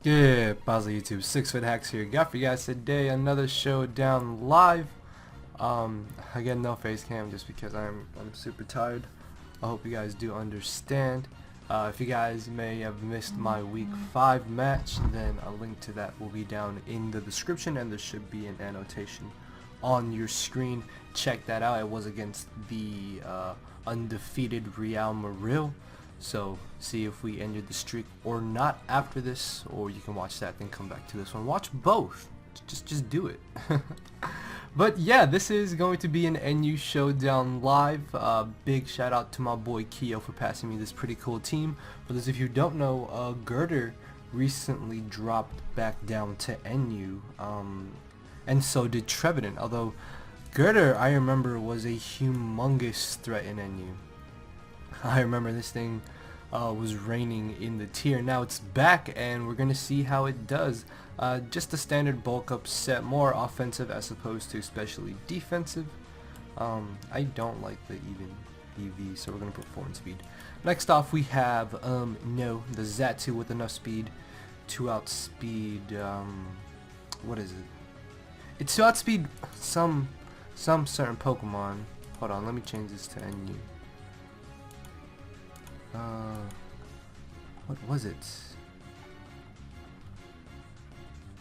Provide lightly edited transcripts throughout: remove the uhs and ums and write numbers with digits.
Good, Basel YouTube, 6 Foot Hacks here. Got for you guys today another Showdown live. Again, no face cam just because I'm super tired. I hope you guys do understand. If you guys may have missed my week 5 match, then a link to that will be down in the description, and there should be an annotation on your screen. Check that out. It was against the undefeated Real Marill. So see if we ended the streak or not after this, or you can watch that then come back to this one. Watch both. Just do it. But yeah, this is going to be an NU Showdown live. Big shout out to my boy Keo for passing me this pretty cool team. For those of you who don't know, Girder recently dropped back down to NU, and so did Trevenant. Although Girder, I remember, was a humongous threat in NU. I remember this thing was reigning in the tier. Now it's back and we're going to see how it does. Just a standard bulk up set, more offensive as opposed to especially defensive. I don't like the even EV, so we're going to put 4 in speed. Next off we have the Zatu with enough speed to outspeed, what is it? It's to outspeed some certain Pokemon. Hold on, let me change this to NU. What was it?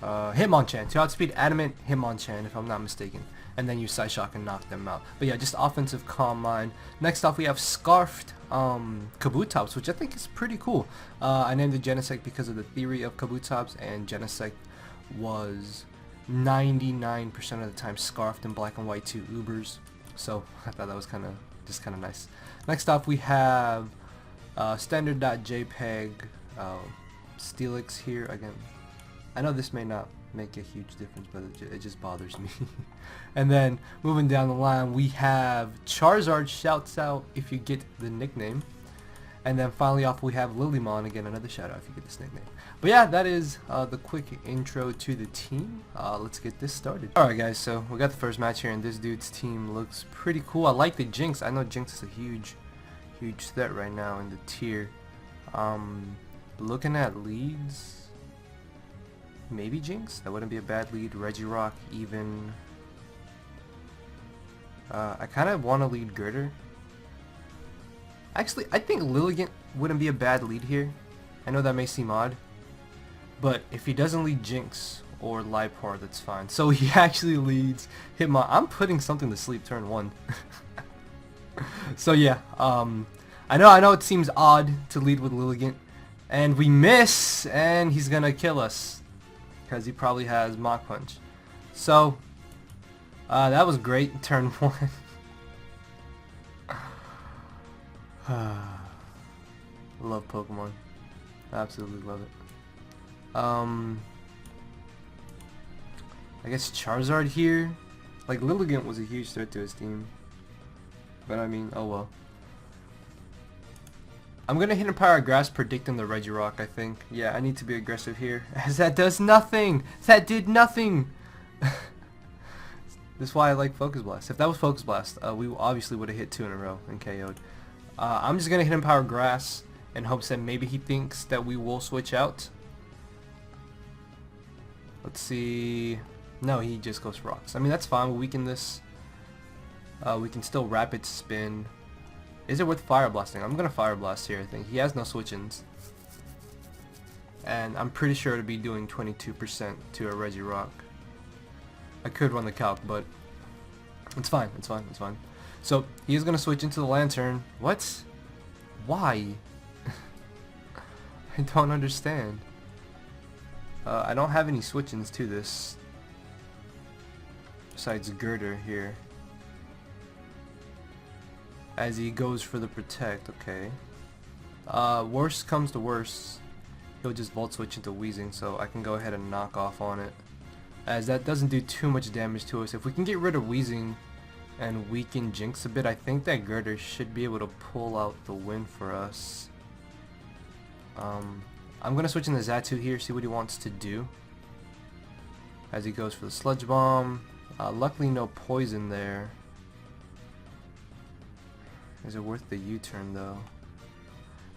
Hitmonchan. To outspeed Adamant Hitmonchan, if I'm not mistaken. And then use Psyshock and knock them out. But yeah, just offensive Calm Mind. Next off we have Scarfed Kabutops, which I think is pretty cool. I named it Genesect because of the theory of Kabutops, and Genesect was 99% of the time Scarfed in Black and White 2 Ubers. So I thought that was kind of nice. Next off we have standard.jpg Steelix here again. I know this may not make a huge difference, but it just bothers me. And then moving down the line we have Charizard shouts out if you get the nickname. And then finally off we have Lilymon, again another shout out if you get this nickname. But yeah, that is the quick intro to the team. Let's get this started. Alright guys, so we got the first match here and this dude's team looks pretty cool. I like the Jinx. I know Jinx is a huge threat right now in the tier. Looking at leads, maybe Jinx, that wouldn't be a bad lead. Regirock even. I kind of want to lead Girder. Actually, I think Lilligant wouldn't be a bad lead here. I know that may seem odd, but if he doesn't lead Jinx or Liepard, that's fine. So he actually leads Hitmon. I'm putting something to sleep turn 1. So yeah, I know it seems odd to lead with Lilligant, and we miss, and he's gonna kill us because he probably has Mach Punch. So that was great. Turn 1. Love Pokemon, absolutely love it. I guess Charizard here. Like, Lilligant was a huge threat to his team, but I mean, oh well. I'm gonna hit a Power Grass predicting the Regirock, I think. Yeah, I need to be aggressive here, as that does nothing! That did nothing! That's why I like Focus Blast. If that was Focus Blast, we obviously would have hit 2 in a row and KO'd. I'm just gonna hit him Power Grass in hopes that maybe he thinks that we will switch out. Let's see... No, he just goes for Rocks. I mean, that's fine. We'll weaken this. We can still Rapid Spin. Is it worth Fire Blasting? I'm gonna Fire Blast here, I think. He has no switch-ins. And I'm pretty sure to be doing 22% to a Regirock. I could run the calc, but it's fine, it's fine, it's fine. So, he is gonna switch into the Lantern. What? Why? I don't understand. I don't have any switch-ins to this. Besides Girder here. As he goes for the Protect, okay. Worst comes to worst, he'll just Volt Switch into Weezing, so I can go ahead and knock off on it. As that doesn't do too much damage to us. If we can get rid of Weezing and weaken Jinx a bit, I think that Girder should be able to pull out the win for us. I'm gonna switch in the Zatu here, see what he wants to do. As he goes for the Sludge Bomb. Luckily no poison there. Is it worth the U-turn though?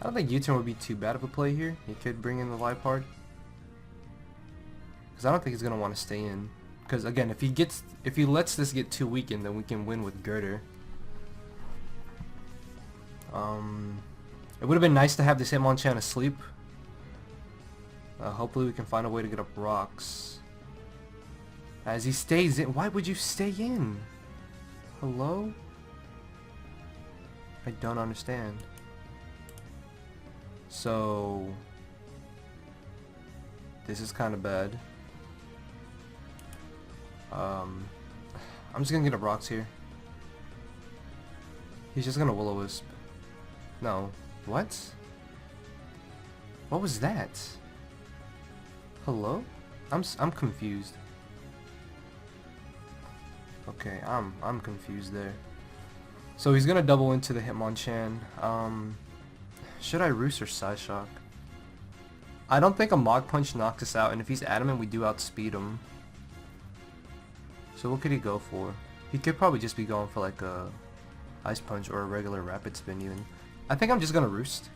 I don't think U-turn would be too bad of a play here. He could bring in the Liepard. because I don't think he's gonna want to stay in. Because again, if he lets this get too weakened, then we can win with Girder. It would have been nice to have this Hitmonchan asleep. Hopefully we can find a way to get up rocks. As he stays in, why would you stay in? Hello? I don't understand. So this is kind of bad. I'm just gonna get up rocks here. He's just gonna Will-O-Wisp. No. What? What was that? Hello? I'm confused. Okay, I'm confused there. So he's gonna double into the Hitmonchan. Should I Roost or Psyshock? I don't think a Mach Punch knocks us out, and if he's adamant, we do outspeed him. So what could he go for? He could probably just be going for like a Ice Punch or a regular Rapid Spin even. I think I'm just gonna Roost.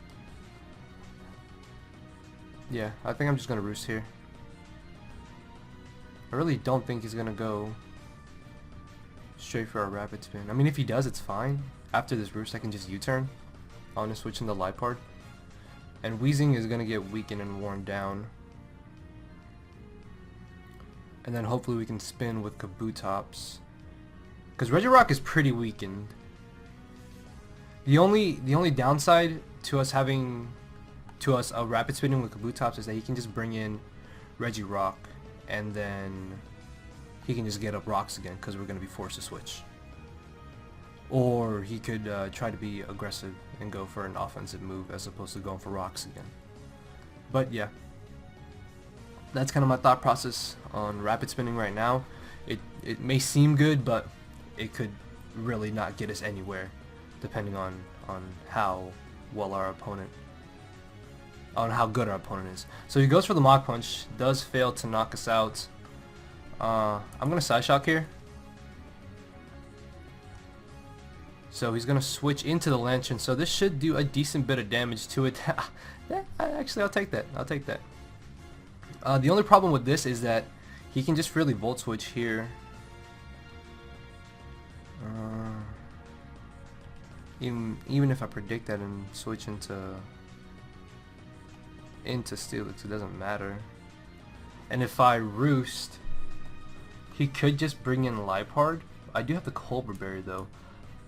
Yeah, I think I'm just gonna Roost here. I really don't think he's gonna go straight for a Rapid Spin. I mean, if he does, it's fine. After this Roost, I can just U-turn. I'm gonna switch into Liepard. And Weezing is gonna get weakened and worn down. And then hopefully we can spin with Kabutops. Because Regirock is pretty weakened. The only downside to us having a Rapid Spinning with Kabutops is that he can just bring in Regirock and then he can just get up rocks again because we're going to be forced to switch. Or he could try to be aggressive and go for an offensive move as opposed to going for rocks again. But yeah, that's kind of my thought process on Rapid Spinning right now. It may seem good, but it could really not get us anywhere depending on how well our opponent, on how good our opponent is. So he goes for the Mach Punch, does fail to knock us out. I'm gonna Psyshock here. So he's gonna switch into the Lantern, so this should do a decent bit of damage to it. Actually, I'll take that. I'll take that. The only problem with this is that he can just really Volt Switch here. Even if I predict that and switch into Steelix, it doesn't matter. And if I Roost, he could just bring in Liepard. I do have the Colbur Berry though.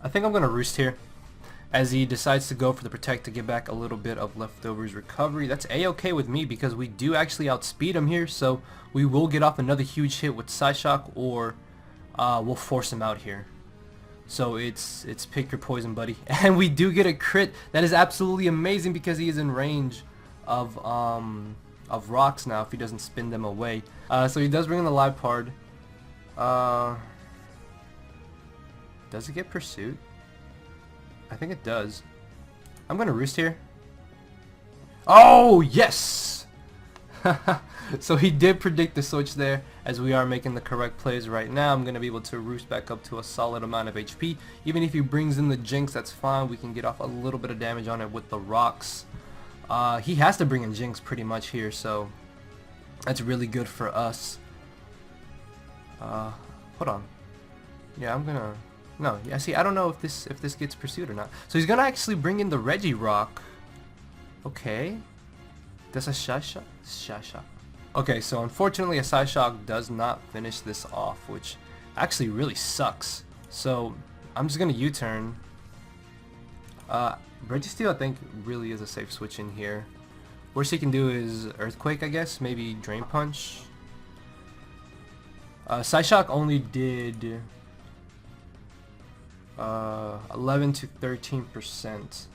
I think I'm gonna Roost here, as he decides to go for the Protect to get back a little bit of leftovers recovery. That's a-okay with me because we do actually outspeed him here, so we will get off another huge hit with Psyshock, or we'll force him out here. So it's pick your poison, buddy. And we do get a crit. That is absolutely amazing because he is in range of rocks now if he doesn't spin them away. So he does bring in the Liepard. Does it get Pursuit? I think it does. I'm gonna Roost here. Oh yes! So he did predict the switch there, as we are making the correct plays right now. I'm gonna be able to Roost back up to a solid amount of HP. Even if he brings in the Jinx, that's fine. We can get off a little bit of damage on it with the rocks. He has to bring in Jinx pretty much here, so that's really good for us. Hold on. Yeah, I'm gonna. No, yeah. See, I don't know if this gets pursued or not. So he's gonna actually bring in the Regirock. Okay. Does a Psyshock? Psyshock. Okay, so unfortunately a Psyshock does not finish this off, which actually really sucks. So I'm just gonna U-turn. Registeel I think really is a safe switch in here. Worst he can do is Earthquake, I guess. Maybe Drain Punch. Psyshock only did 11 to 13%.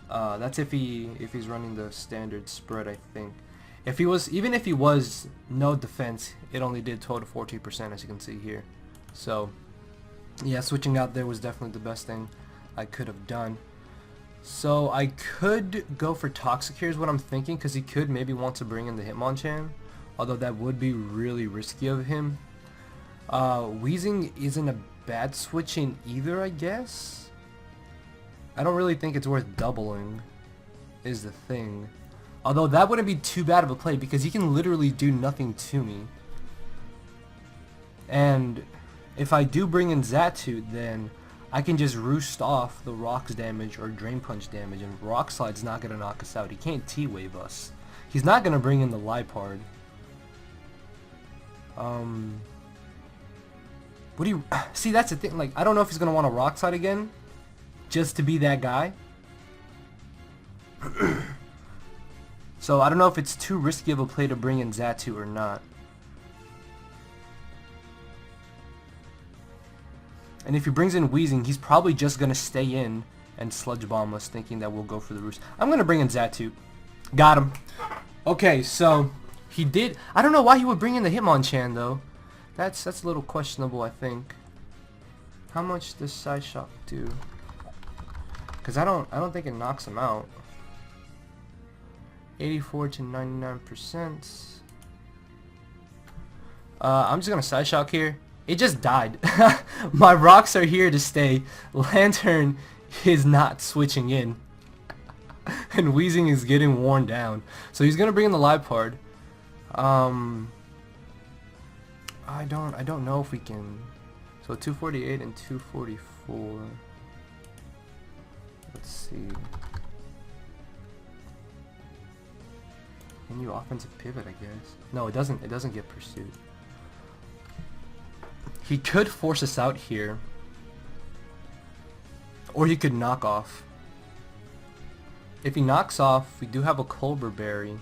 That's if he's running the standard spread, I think. Even if he was no defense, it only did 12 to 14%, as you can see here. So yeah, switching out there was definitely the best thing I could have done. So I could go for Toxic here is what I'm thinking, because he could maybe want to bring in the Hitmonchan, although that would be really risky of him. Weezing isn't a bad switch in either, I guess. I don't really think it's worth doubling, is the thing. Although that wouldn't be too bad of a play because he can literally do nothing to me. And if I do bring in Zatu, then I can just roost off the Rock's damage or Drain Punch damage, and Rock Slide's not going to knock us out. He can't T-Wave us. He's not going to bring in the Lipard. What do you... See, that's the thing. Like, I don't know if he's going to want a Rock Slide again just to be that guy. So I don't know if it's too risky of a play to bring in Zatu or not. And if he brings in Weezing, he's probably just going to stay in and Sludge Bomb us, thinking that we'll go for the Roost. I'm going to bring in Zatu. Got him. Okay, so he did... I don't know why he would bring in the Hitmonchan, though. That's a little questionable, I think. How much does Psyshock do? Because I don't think it knocks him out. 84 to 99%. I'm just going to Psyshock here. It just died. My rocks are here to stay. Lantern is not switching in. And Weezing is getting worn down. So he's gonna bring in the Lipard. I don't know if we can. So 248 and 244. Let's see. Can you offensive pivot, I guess? No, it doesn't get pursued. He could force us out here. Or he could knock off. If he knocks off, we do have a Colbur Berry.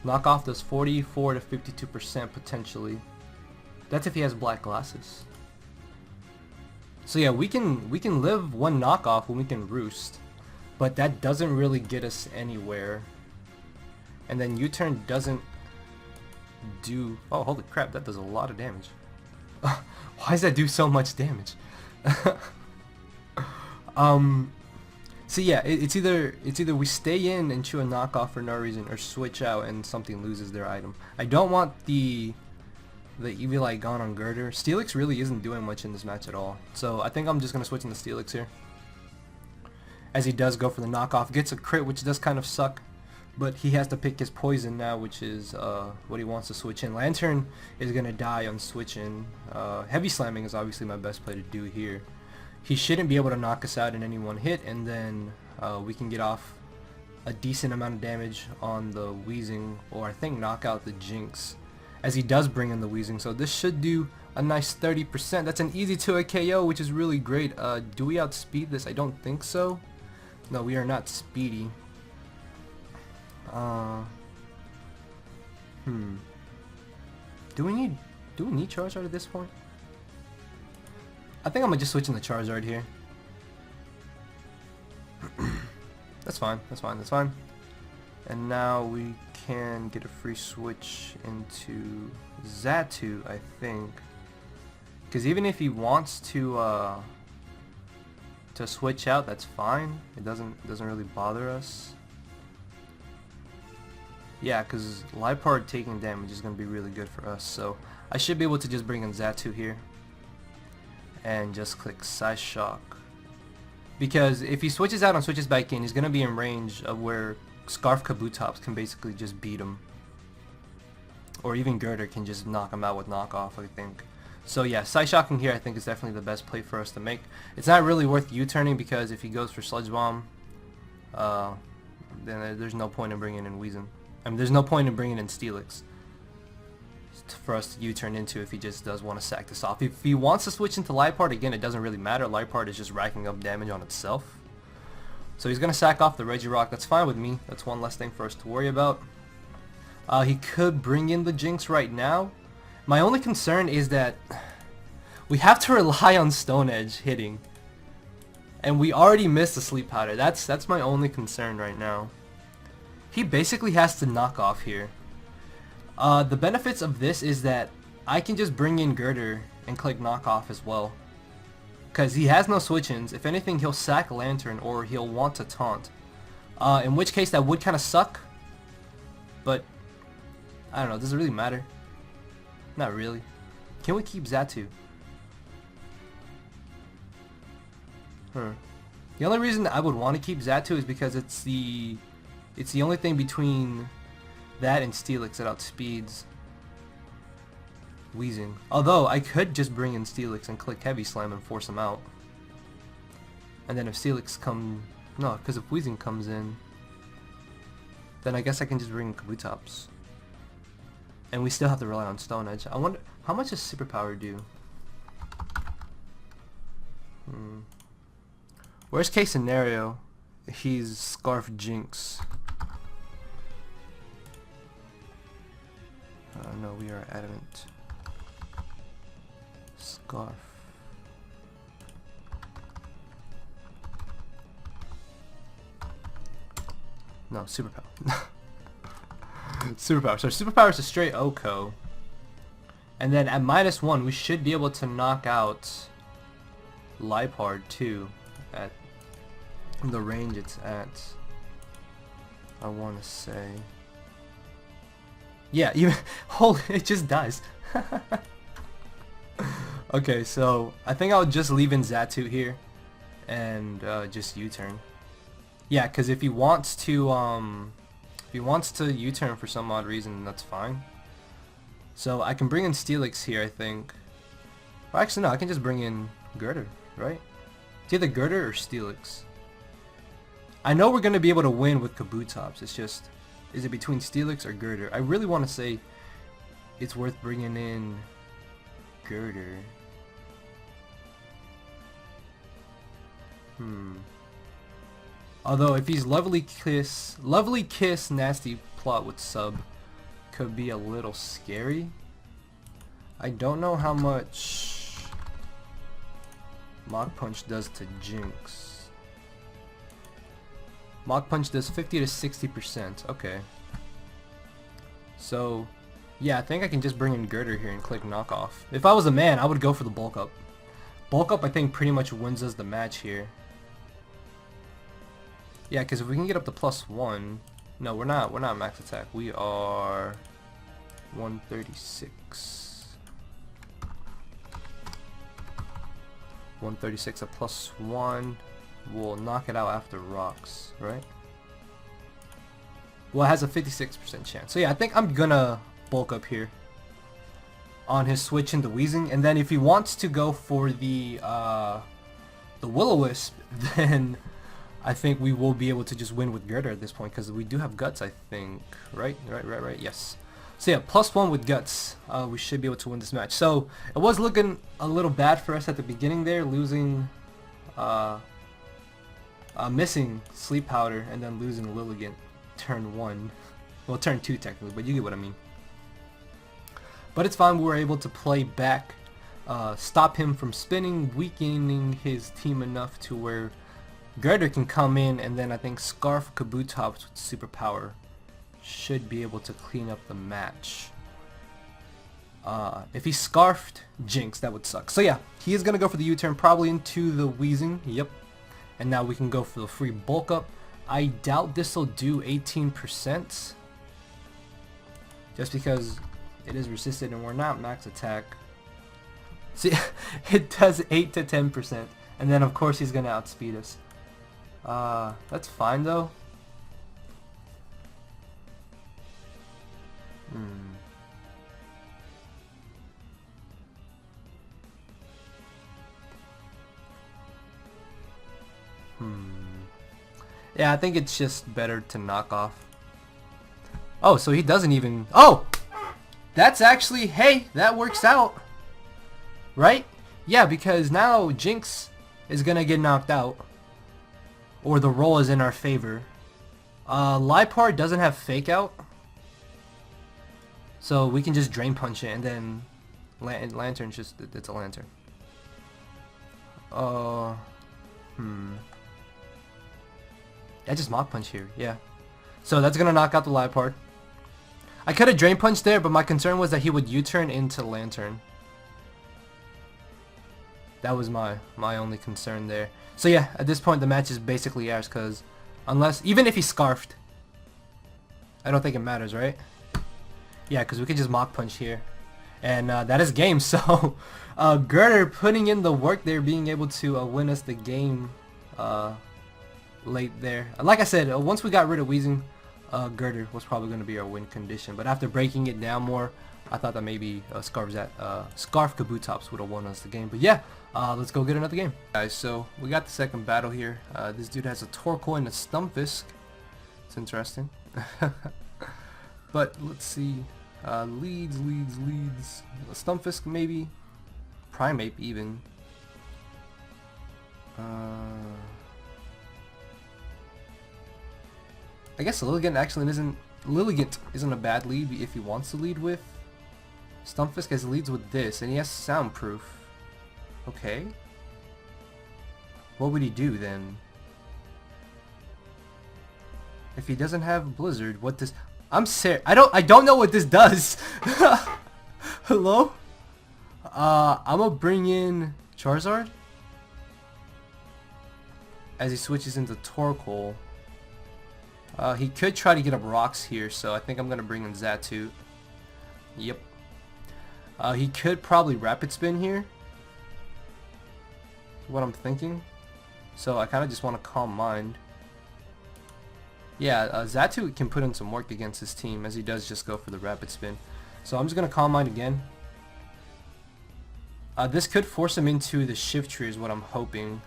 Knock off does 44 to 52% potentially. That's if he has black glasses. So yeah, we can live one knockoff when we can Roost. But that doesn't really get us anywhere. And then U-turn doesn't do... Oh, holy crap, that does a lot of damage. Why does that do so much damage? So yeah, it's either we stay in and chew a knockoff for no reason, or switch out and something loses their item. I don't want the Eviolite gone on Girder. Steelix really isn't doing much in this match at all. So I think I'm just gonna switch in the Steelix here. As he does go for the knockoff, gets a crit, which does kind of suck. But he has to pick his poison now, which is what he wants to switch in. Lantern is going to die on switch in. Heavy Slamming is obviously my best play to do here. He shouldn't be able to knock us out in any one hit, and then we can get off a decent amount of damage on the Weezing, or I think knock out the Jinx, as he does bring in the Weezing. So this should do a nice 30%. That's an easy 2-hit KO, which is really great. Do we outspeed this? I don't think so. No, we are not speedy. Do we need Charizard at this point? I think I'm gonna just switch in the Charizard here. That's fine. And now we can get a free switch into Zatu, I think. Because even if he wants to switch out, that's fine. It doesn't really bother us. Yeah, because Lipard taking damage is going to be really good for us. So I should be able to just bring in Zatu here. And just click Psyshock. Because if he switches out and switches back in, he's going to be in range of where Scarf Kabutops can basically just beat him. Or even Girder can just knock him out with knockoff, I think. So yeah, Psyshocking here I think is definitely the best play for us to make. It's not really worth U-turning because if he goes for Sludge Bomb, then there's no point in bringing in Weezing. I mean, there's no point in bringing in Steelix for us to U-turn into if he just does want to sack this off. If he wants to switch into Lipard, again, it doesn't really matter. Lipard is just racking up damage on itself. So he's going to sack off the Regirock. That's fine with me. That's one less thing for us to worry about. He could bring in the Jinx right now. My only concern is that we have to rely on Stone Edge hitting. And we already missed the Sleep Powder. That's my only concern right now. He basically has to knock off here. The benefits of this is that I can just bring in Girder and click knock off as well. Because he has no switch-ins. If anything, he'll sack Lantern or he'll want to taunt. In which case that would kind of suck. But, I don't know, does it really matter? Not really. Can we keep Zatu? The only reason I would want to keep Xatu is because it's the only thing between that and Steelix that outspeeds Weezing. Although I could just bring in Steelix and click Heavy Slam and force him out. And then if Steelix no, because if Weezing comes in, then I guess I can just bring in Kabutops. And we still have to rely on Stone Edge. I wonder, how much does Superpower do? Worst case scenario, he's Scarf Jinx. No, we are Adamant. Scarf. No, Superpower. Superpower. So Superpower is a straight OHKO. And then at -1, we should be able to knock out Liepard too at the range it's at. I want to say. Yeah, even holy, it just dies. Okay, so I think I'll just leave in Xatu here and just U-turn. Yeah, because if he wants to U-turn for some odd reason, that's fine. So I can bring in Steelix here, I think. Or actually, no, I can just bring in Girder, right? It's either Girder or Steelix. I know we're going to be able to win with Kabutops. It's just, is it between Steelix or Girder? I really want to say it's worth bringing in Girder. Although if he's Lovely Kiss, Nasty Plot with sub could be a little scary. I don't know how much Mach Punch does to Jinx. Mach Punch does 50 to 60%. Okay. So, yeah, I think I can just bring in Girder here and click knockoff. If I was a man, I would go for the bulk up. Bulk up, I think, pretty much wins us the match here. Yeah, because if we can get up to +1, no, we're not max attack. We are 136. 136 at +1. We'll knock it out after rocks, right? Well, it has a 56% chance. So yeah, I think I'm gonna bulk up here on his switch into Weezing, and then if he wants to go for the Will-O-Wisp, then I think we will be able to just win with Girder at this point, because we do have Guts, I think. Right, yes. So yeah, +1 with Guts. We should be able to win this match. So it was looking a little bad for us at the beginning there, losing, missing Sleep Powder and then losing Lilligant turn 1. Well, turn 2 technically, but you get what I mean. But it's fine, we were able to play back, stop him from spinning, weakening his team enough to where Girder can come in, and then I think Scarf Kabutops with Superpower should be able to clean up the match. If he Scarfed Jinx, that would suck. So yeah, he is going to go for the U-turn, probably into the Weezing. Yep. And now we can go for the free bulk up. I doubt this will do 18%. Just because it is resisted and we're not max attack. See, it does 8 to 10%. And then of course he's going to outspeed us. That's fine though. Yeah, I think it's just better to knock off. Oh, so he doesn't even... Oh! That's actually... Hey, that works out. Right? Yeah, because now Jinx is gonna get knocked out. Or the roll is in our favor. Liepard doesn't have Fake Out. So we can just Drain Punch it, and then Lantern's just... It's a Lantern. I just Mach Punch here, yeah. So that's gonna knock out the Liepard. I could have Drain Punch there, but my concern was that he would U-turn into Lantern. That was my only concern there. So yeah, at this point the match is basically ours, because unless... Even if he Scarfed, I don't think it matters, right? Yeah, because we could just Mach Punch here. And that is game, so... Girder putting in the work there, being able to win us the game late there. Like I said, once we got rid of Wheezing, Girder was probably going to be our win condition. But after breaking it down more, I thought that maybe Scarf Kabutops would have won us the game. But yeah, let's go get another game. Guys, so we got the second battle here. This dude has a Torkoal and a Stunfisk. It's interesting. But let's see. Leads. Stunfisk maybe. Primeape even. I guess Lilligant isn't a bad lead if he wants to lead with. Stunfisk has leads with this, and he has Soundproof. Okay. What would he do then? If he doesn't have Blizzard, what does... I'm serious. I don't know what this does. Hello? I'm gonna bring in Charizard as he switches into Torkoal. He could try to get up rocks here, so I think I'm gonna bring in Zatu. Yep. He could probably Rapid Spin here. What I'm thinking. So I kind of just want to Calm Mind. Yeah, Zatu can put in some work against his team, as he does just go for the Rapid Spin. So I'm just gonna Calm Mind again. This could force him into the Shift Tree, is what I'm hoping,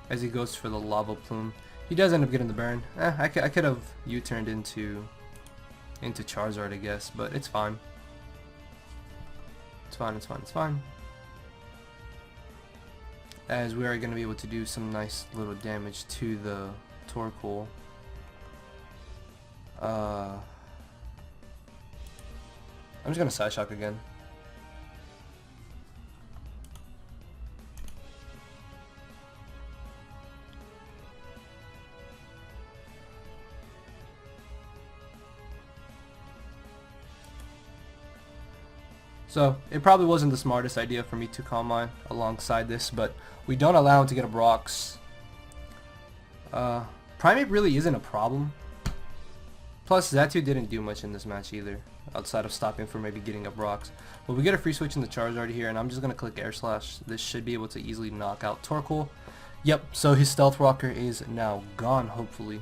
as he goes for the Lava Plume. He does end up getting the burn. I could have U-turned into Charizard, I guess, but it's fine. It's fine. As we are going to be able to do some nice little damage to the Torkoal. I'm just going to Side Shock again. So, it probably wasn't the smartest idea for me to Calm Mind alongside this, but we don't allow him to get up rocks. Primeape really isn't a problem. Plus, Zatu didn't do much in this match either, outside of stopping for maybe getting up rocks. But we get a free switch in the Charizard here, and I'm just going to click Air Slash. This should be able to easily knock out Torkoal. Yep, so his Stealth Rocker is now gone, hopefully.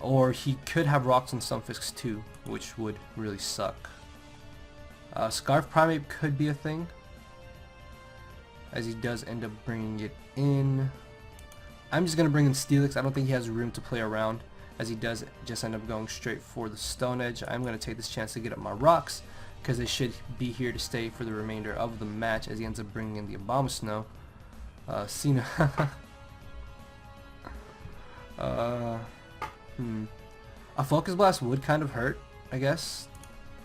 Or he could have rocks on Stunfisks too, which would really suck. Scarf Primeape could be a thing, as he does end up bringing it in. I'm just going to bring in Steelix. I don't think he has room to play around, as he does just end up going straight for the Stone Edge. I'm going to take this chance to get up my rocks, because they should be here to stay for the remainder of the match, as he ends up bringing in the Abomasnow. Cena. A Focus Blast would kind of hurt, I guess.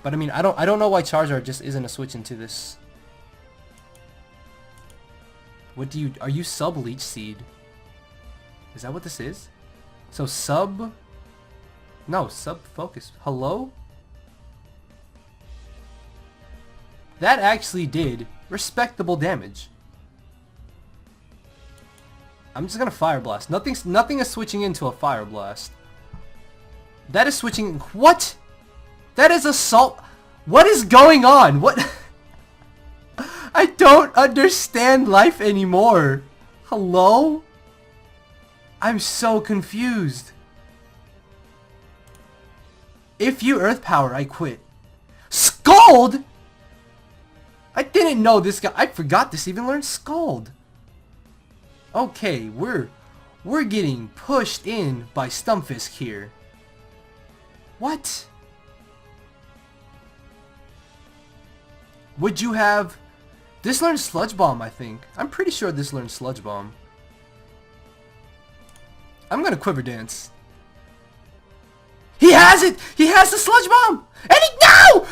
But I mean, I don't know why Charizard just isn't a switch into this. What do you... Are you sub Leech Seed? Is that what this is? So sub... No, sub Focus. Hello? That actually did respectable damage. I'm just gonna Fire Blast. Nothing is switching into a Fire Blast. That is switching... What? That is assault. What is going on? What? I don't understand life anymore. Hello? I'm so confused. If you Earth Power, I quit. Scald? I didn't know this guy. I forgot this even learned Scald. Okay, we're getting pushed in by Stunfisk here. What? Would you have... This learns Sludge Bomb, I think. I'm pretty sure this learns Sludge Bomb. I'm gonna Quiver Dance. He has it! He has the Sludge Bomb! And he... No!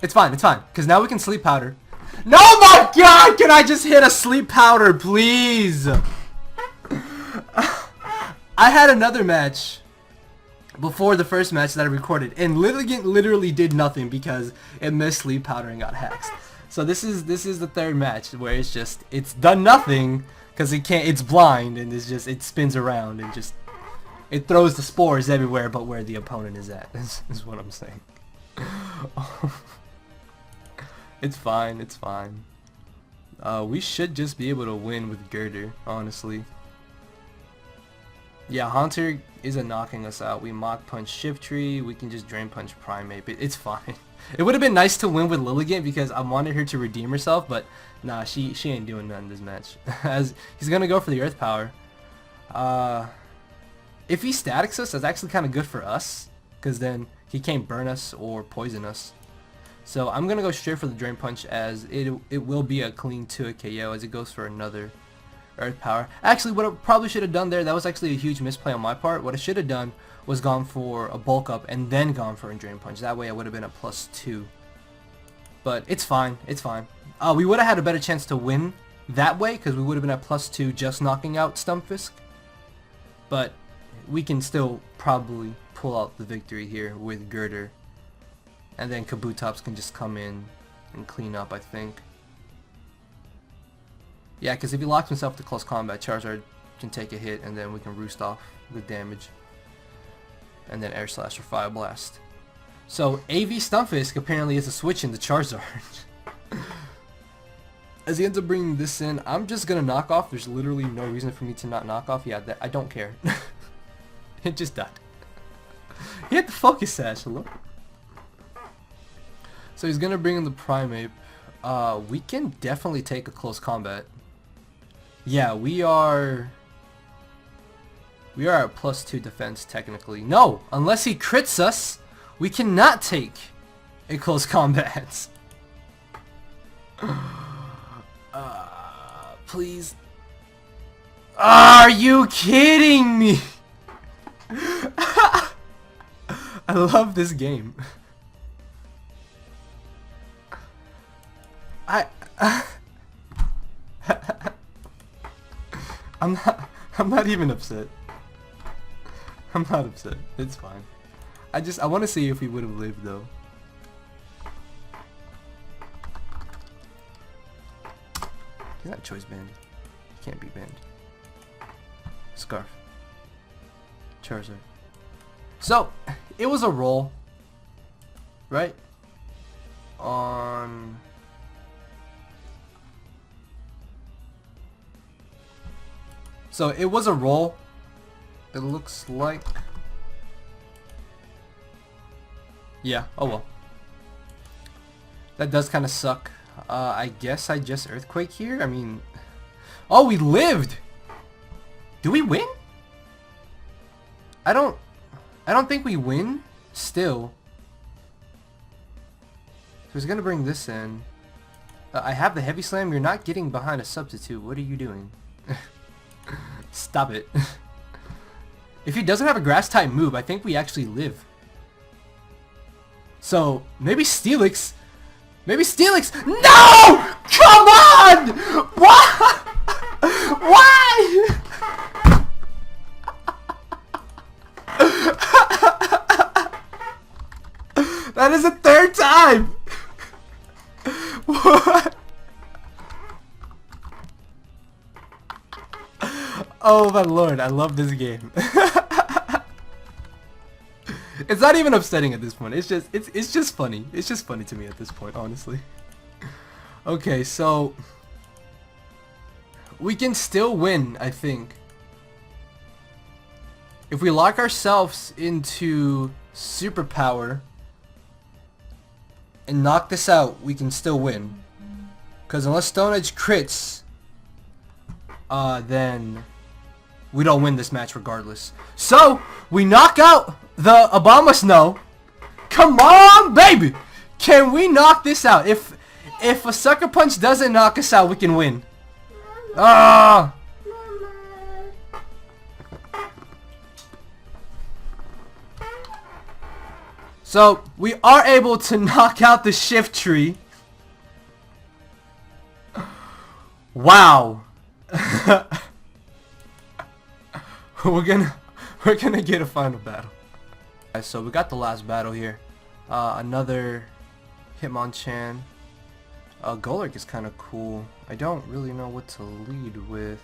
It's fine, because now we can Sleep Powder. No, my God! Can I just hit a Sleep Powder, please? I had another match before the first match that I recorded, and Lilligant literally did nothing because it missed Sleep Powder and got hexed. So this is the third match where it's done nothing because it's blind, and it spins around and it throws the spores everywhere but where the opponent is at. Is what I'm saying. It's fine. We should just be able to win with Girder, honestly. Yeah, Haunter isn't knocking us out. We Mach Punch Shiftry. We can just Drain Punch Primeape. It's fine. It would have been nice to win with Lilligant because I wanted her to redeem herself, but nah, she ain't doing nothing this match. As he's gonna go for the Earth Power. If he statics us, that's actually kind of good for us, because then he can't burn us or poison us. So I'm gonna go straight for the Drain Punch, as it will be a clean 2 KO as it goes for another Earth Power. Actually, what I probably should have done there, that was actually a huge misplay on my part. What I should have done was gone for a Bulk Up and then gone for a Drain Punch. That way I would have been a +2. But it's fine. It's fine. We would have had a better chance to win that way because we would have been at +2 just knocking out Stunfisk. But we can still probably pull out the victory here with Girder. And then Kabutops can just come in and clean up, I think. Yeah, because if he locks himself to close combat, Charizard can take a hit and then we can roost off the damage. And then Air Slash or Fire Blast. So AV Stunfisk apparently is a switch into Charizard. As he ends up bringing this in, I'm just going to knock off. There's literally no reason for me to not knock off. Yeah, I don't care. It just died. He had the Focus Sash, look. So he's going to bring in the Primeape. We can definitely take a close combat. Yeah, we are at +2 defense technically. No, unless he crits us, we cannot take a close combat. Please. Are you kidding me? I love this game. I'm not even upset. I'm not upset. It's fine. I want to see if he would have lived though. He's not choice banned. He can't be banned. Scarf. Charizard. So, it was a roll. Right? So it was a roll. It looks like. Yeah, oh well. That does kind of suck. I guess I just Earthquake here? I mean... Oh, we lived! Do we win? I don't think we win still. So he's gonna bring this in. I have the Heavy Slam. You're not getting behind a substitute. What are you doing? Stop it. If he doesn't have a Grass type move, I think we actually live. So maybe Steelix. Maybe Steelix. No! Come on! Why? Why? That is the third time. What? Oh my lord, I love this game. It's not even upsetting at this point. It's just funny. It's just funny to me at this point, honestly. Okay, so we can still win, I think. If we lock ourselves into superpower and knock this out, we can still win. Because unless Stone Edge crits, then we don't win this match regardless. So, we knock out the Obama Snow. Come on, baby! Can we knock this out? If a Sucker Punch doesn't knock us out, we can win. Ah! So, we are able to knock out the Shiftry. Wow. We're gonna get a final battle. Alright, so we got the last battle here. Another Hitmonchan. Golurk is kind of cool. I don't really know what to lead with.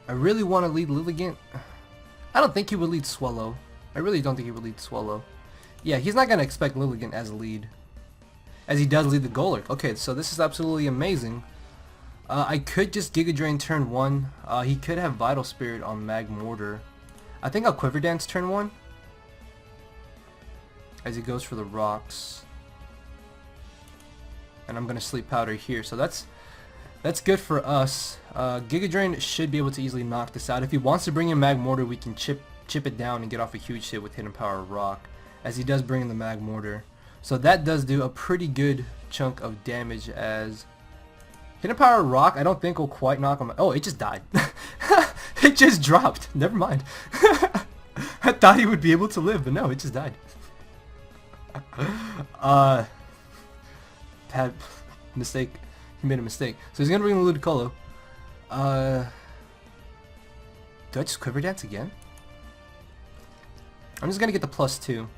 I really want to lead Lilligant. I don't think he would lead Swallow. I really don't think he would lead Swallow. Yeah, he's not gonna expect Lilligant as a lead, as he does lead the Golurk. Okay, so this is absolutely amazing. I could just Giga Drain turn 1. He could have Vital Spirit on Mag Mortar. I think I'll Quiver Dance turn 1. As he goes for the rocks. And I'm going to Sleep Powder here. So that's good for us. Giga Drain should be able to easily knock this out. If he wants to bring in Mag Mortar, we can chip it down and get off a huge hit with Hidden Power Rock. As he does bring in the Mag Mortar. So that does do a pretty good chunk of damage as... Hidden Power Rock, I don't think will quite knock him. Oh, it just died. It just dropped. Never mind. I thought he would be able to live, but no, it just died. Bad mistake. He made a mistake. So he's gonna bring the Ludicolo. Do I just Quiver Dance again? I'm just gonna get the +2.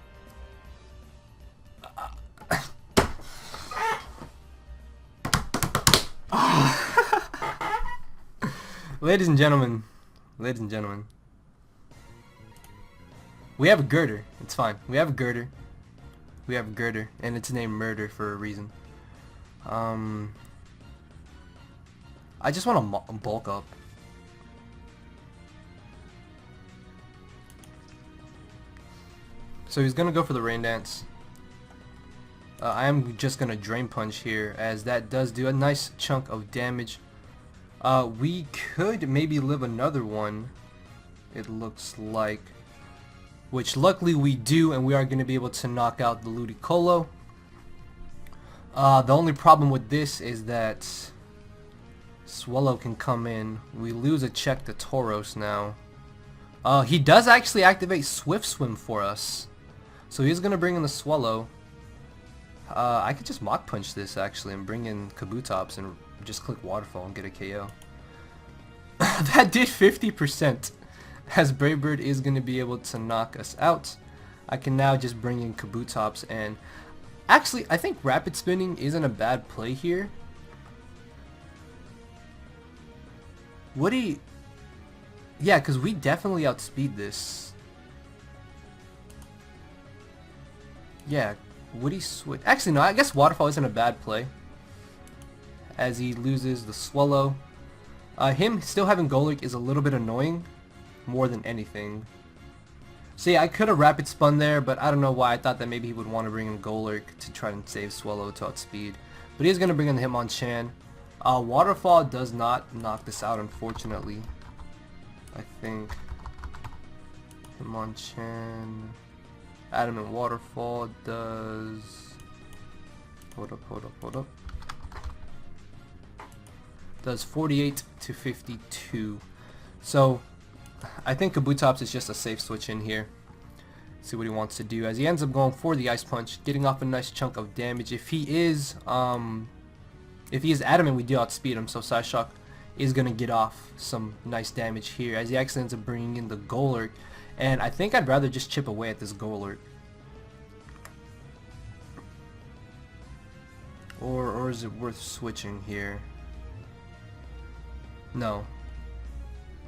Ladies and gentlemen, we have a girder. It's fine. We have a girder, and it's named Murder for a reason. I just want to bulk up. So he's gonna go for the Rain Dance. I am just gonna Drain Punch here, as that does do a nice chunk of damage. We could maybe live another one, it looks like, which luckily we do, and we are going to be able to knock out the Ludicolo. The only problem with this is that Swallow can come in. We lose a check to Tauros now. He does actually activate Swift Swim for us, so he's going to bring in the Swallow. I could just Mach Punch this actually and bring in Kabutops and just click Waterfall and get a KO. That did 50%, as Brave Bird is going to be able to knock us out. I can now just bring in Kabutops, and actually I think Rapid Spinning isn't a bad play here. Would he? Yeah, because we definitely outspeed this. Yeah, would he switch? Actually no, I guess Waterfall isn't a bad play, as he loses the Swallow. Him still having Golurk is a little bit annoying, more than anything. So yeah, I could have Rapid Spun there, but I don't know why. I thought that maybe he would want to bring in Golurk to try and save Swallow to outspeed. But he's going to bring in the Hitmonchan. Waterfall does not knock this out, unfortunately. I think Hitmonchan... Adamant Waterfall does... Hold up. Does 48 to 52. So I think Kabutops is just a safe switch in here. See what he wants to do, as he ends up going for the Ice Punch, getting off a nice chunk of damage. If he is adamant, we do outspeed him, so Psyshock is gonna get off some nice damage here, as he actually ends up bringing in the Golurk. And I think I'd rather just chip away at this Golurk. Or is it worth switching here? No.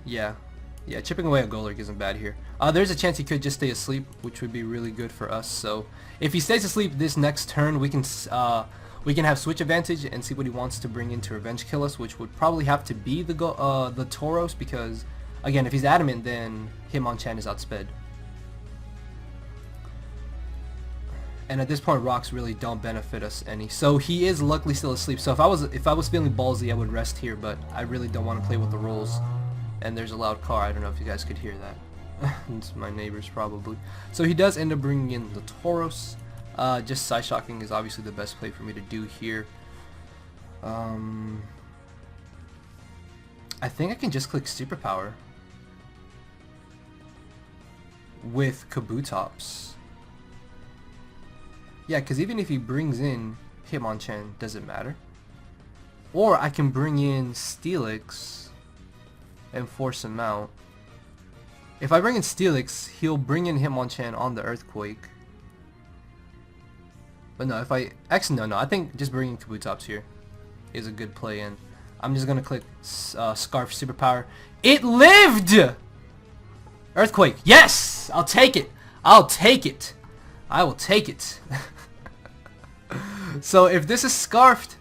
Yeah, chipping away at Golurk isn't bad here. There's a chance he could just stay asleep, which would be really good for us. So if he stays asleep this next turn, we can have switch advantage and see what he wants to bring in to revenge kill us, which would probably have to be the Tauros, because again, if he's adamant, then Hitmonchan is outsped. And at this point, rocks really don't benefit us any. So he is luckily still asleep. So if I was feeling ballsy, I would rest here, but I really don't want to play with the rolls. And there's a loud car. I don't know if you guys could hear that. It's my neighbors probably. So he does end up bringing in the Tauros. Just Psyshocking is obviously the best play for me to do here. I think I can just click Superpower with Kabutops. Yeah, because even if he brings in Hitmonchan, does it matter? Or I can bring in Steelix and force him out. If I bring in Steelix, he'll bring in Hitmonchan on the Earthquake. But no, if I... Actually, no, I think just bringing Kabutops here is a good play, and I'm just going to click Scarf Superpower. It lived! Earthquake, yes! I'll take it! I will take it. So if this is Scarfed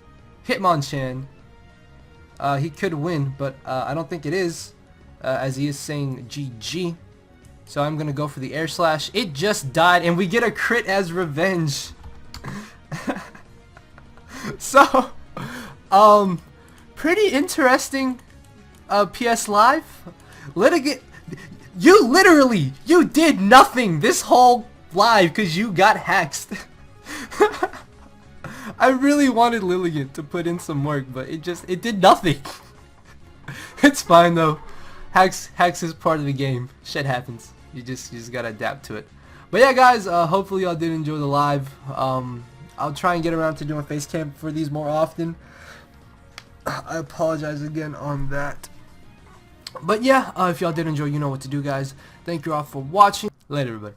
Hitmonchan, He could win, but I don't think it is, as he is saying GG. So I'm gonna go for the air slash. It just died, and we get a crit as revenge. So, pretty interesting. PS Live. You did nothing this whole live because you got hacked. I really wanted Lilligant to put in some work, but it did nothing. It's fine though. Hacks is part of the game. Shit happens. You just gotta adapt to it. But yeah, guys, hopefully y'all did enjoy the live. I'll try and get around to doing face cam for these more often. I apologize again on that. But yeah, if y'all did enjoy, you know what to do, guys. Thank you all for watching. Later, everybody.